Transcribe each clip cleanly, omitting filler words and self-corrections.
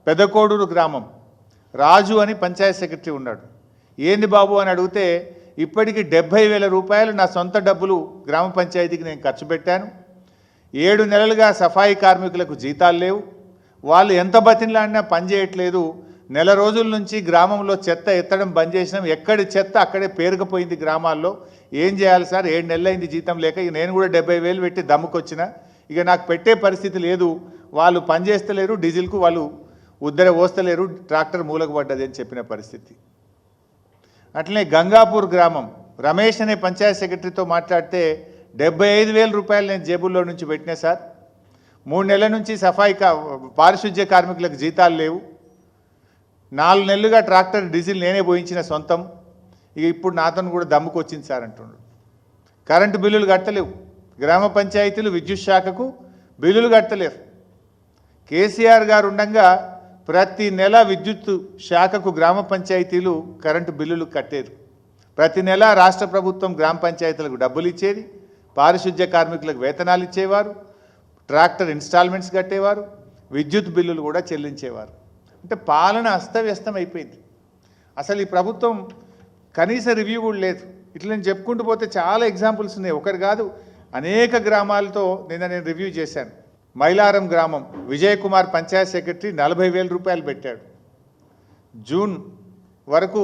పెదకోడూరు గ్రామం రాజు అని పంచాయత్ సెక్రటరీ ఉన్నాడు. ఏంది బాబు అని అడిగితే ఇప్పటికి 70,000 రూపాయలు నా సొంత డబ్బులు గ్రామ పంచాయతీకి నేను ఖర్చు పెట్టాను. 7 నెలలుగా సఫాయి కార్మికులకు జీతాలు లేవు. వాళ్ళు ఎంత బతిన్లాడినా పని చేయట్లేదు. నెల రోజుల నుంచి గ్రామంలో చెత్త ఎత్తడం బంద్ చేసినాం. ఎక్కడి చెత్త అక్కడే పేరుకుపోయింది గ్రామాల్లో. ఏం చేయాలి సార్? 7 నెలలైంది జీతం లేక. ఇక నేను కూడా 70,000 పెట్టి దమ్ముకొచ్చిన. ఇక నాకు పెట్టే పరిస్థితి లేదు. వాళ్ళు పని చేస్తలేరు, డీజిల్కు వాళ్ళు ఉద్దర పోస్తలేరు, ట్రాక్టర్ మూలకు పడ్డది అని చెప్పిన పరిస్థితి. అట్లనే గంగాపూర్ గ్రామం రమేష్ అనే పంచాయత్ సెక్రటరీతో మాట్లాడితే 75,000 రూపాయలు నేను జేబుల్లో నుంచి పెట్టినా సార్. 3 నెలల నుంచి పారిశుద్ధ్య కార్మికులకు జీతాలు లేవు. 4 నెలలుగా ట్రాక్టర్ డీజిల్ నేనే పోయించిన సొంతం. ఇక ఇప్పుడు నాతోను కూడా దమ్ముకు వచ్చింది సార్ అంటున్నాడు. కరెంటు బిల్లులు కట్టలేవు. గ్రామ పంచాయతీలు విద్యుత్ శాఖకు బిల్లులు కట్టలేరు. కేసీఆర్ గారు ఉండగా ప్రతి నెల విద్యుత్ శాఖకు గ్రామ పంచాయతీలు కరెంటు బిల్లులు కట్టేది. ప్రతి నెల రాష్ట్ర ప్రభుత్వం గ్రామ పంచాయతీలకు డబ్బులు ఇచ్చేది. పారిశుద్ధ్య కార్మికులకు వేతనాలు ఇచ్చేవారు. ట్రాక్టర్ ఇన్స్టాల్మెంట్స్ కట్టేవారు. విద్యుత్ బిల్లులు కూడా చెల్లించేవారు. అంటే పాలన అస్తవ్యస్తం అయిపోయింది. అసలు ఈ ప్రభుత్వం కనీస రివ్యూ కూడా లేదు. ఇట్లా నేను చెప్పుకుంటూ పోతే చాలా ఎగ్జాంపుల్స్ ఉన్నాయి. ఒకటి కాదు, అనేక గ్రామాలతో నేను రివ్యూ చేశాను. మైలారం గ్రామం విజయ్ కుమార్ పంచాయత్ సెక్రటరీ 40,000 రూపాయలు పెట్టాడు. జూన్ వరకు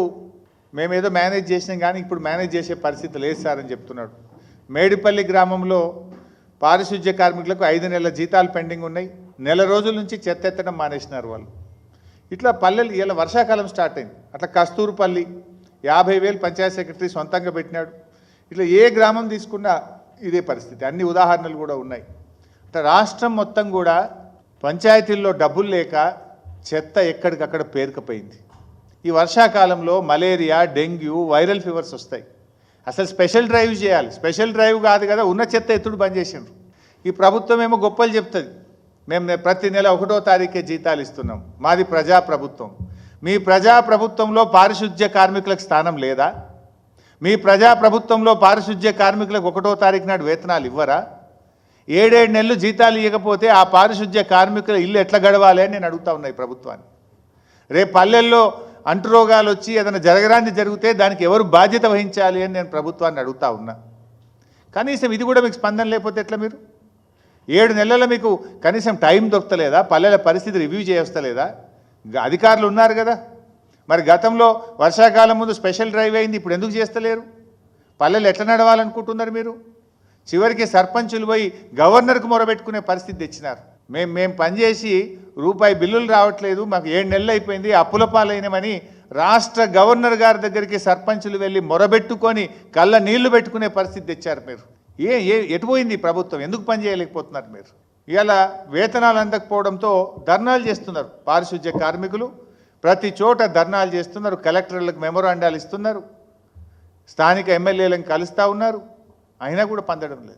మేమేదో మేనేజ్ చేసినాం, కానీ ఇప్పుడు మేనేజ్ చేసే పరిస్థితి లేదు సార్ అని చెప్తున్నాడు. మేడిపల్లి గ్రామంలో పారిశుద్ధ్య కార్మికులకు 5 నెలల జీతాలు పెండింగ్ ఉన్నాయి. నెల రోజుల నుంచి చెత్త ఎత్తడం మానేసినారు వాళ్ళు. ఇట్లా పల్లెలు ఇలా వర్షాకాలం స్టార్ట్ అయింది. అట్లా కస్తూరుపల్లి 50,000 పంచాయత్ సెక్రటరీ సొంతంగా పెట్టినాడు. ఇట్లా ఏ గ్రామం తీసుకున్నా ఇదే పరిస్థితి. అన్ని ఉదాహరణలు కూడా ఉన్నాయి. రాష్ట్రం మొత్తం కూడా పంచాయతీల్లో డబ్బులు లేక చెత్త ఎక్కడికక్కడ పేరుకుపోయింది. ఈ వర్షాకాలంలో మలేరియా, డెంగ్యూ, వైరల్ ఫీవర్స్ వస్తాయి. అసలు స్పెషల్ డ్రైవ్ చేయాలి. స్పెషల్ డ్రైవ్ కాదు కదా, ఉన్న చెత్త ఎత్తుడు బంద్ చేసిండ్రు. ఈ ప్రభుత్వం ఏమో గొప్పలు చెప్తుంది, మేము ప్రతి నెల 1వ తారీఖే జీతాలు ఇస్తున్నాం, మాది ప్రజాప్రభుత్వం. మీ ప్రజాప్రభుత్వంలో పారిశుద్ధ్య కార్మికులకు స్థానం లేదా? మీ ప్రజాప్రభుత్వంలో పారిశుద్ధ్య కార్మికులకు 1వ తారీఖు నాడు వేతనాలు ఇవ్వరా? 7 నెలలు జీతాలు ఇవ్వకపోతే ఆ పారిశుద్ధ్య కార్మికుల ఇల్లు ఎట్లా గడవాలి అని నేను అడుగుతా ఉన్నా ఈ ప్రభుత్వాన్ని. రేపు పల్లెల్లో అంటురోగాలు వచ్చి ఏదైనా జరగరాంది జరిగితే దానికి ఎవరు బాధ్యత వహించాలి అని నేను ప్రభుత్వాన్ని అడుగుతా ఉన్నా. కనీసం ఇది కూడా మీకు స్పందన లేకపోతే ఎట్లా? మీరు 7 నెలల్లో మీకు కనీసం టైం దొరకలేదా? పల్లెల పరిస్థితి రివ్యూ చేయవస్తలేదా? అధికారులు ఉన్నారు కదా. మరి గతంలో వర్షాకాలం ముందు స్పెషల్ డ్రైవ్ అయింది, ఇప్పుడు ఎందుకు చేస్తలేరు? పల్లెలు ఎట్లా నడవాలనుకుంటున్నారు మీరు? చివరికి సర్పంచులు పోయి గవర్నర్కు మొరబెట్టుకునే పరిస్థితి తెచ్చినారు. మేము పనిచేసి రూపాయి బిల్లులు రావట్లేదు, మాకు 7 నెలలు అయిపోయింది, అప్పుల పాలైనమని రాష్ట్ర గవర్నర్ గారి దగ్గరికి సర్పంచులు వెళ్ళి మొరబెట్టుకొని కళ్ళ నీళ్లు పెట్టుకునే పరిస్థితి తెచ్చారు మీరు. ఎటు పోయింది ప్రభుత్వం? ఎందుకు పని చేయలేకపోతున్నారు మీరు? ఇలా వేతనాలు అందకపోవడంతో ధర్నాలు చేస్తున్నారు పారిశుద్ధ్య కార్మికులు. ప్రతి చోట ధర్నాలు చేస్తున్నారు. కలెక్టర్లకు మెమోరాండాలు ఇస్తున్నారు. స్థానిక ఎమ్మెల్యేలను కలుస్తూ ఉన్నారు. అయినా కూడా పొందడం లేదు.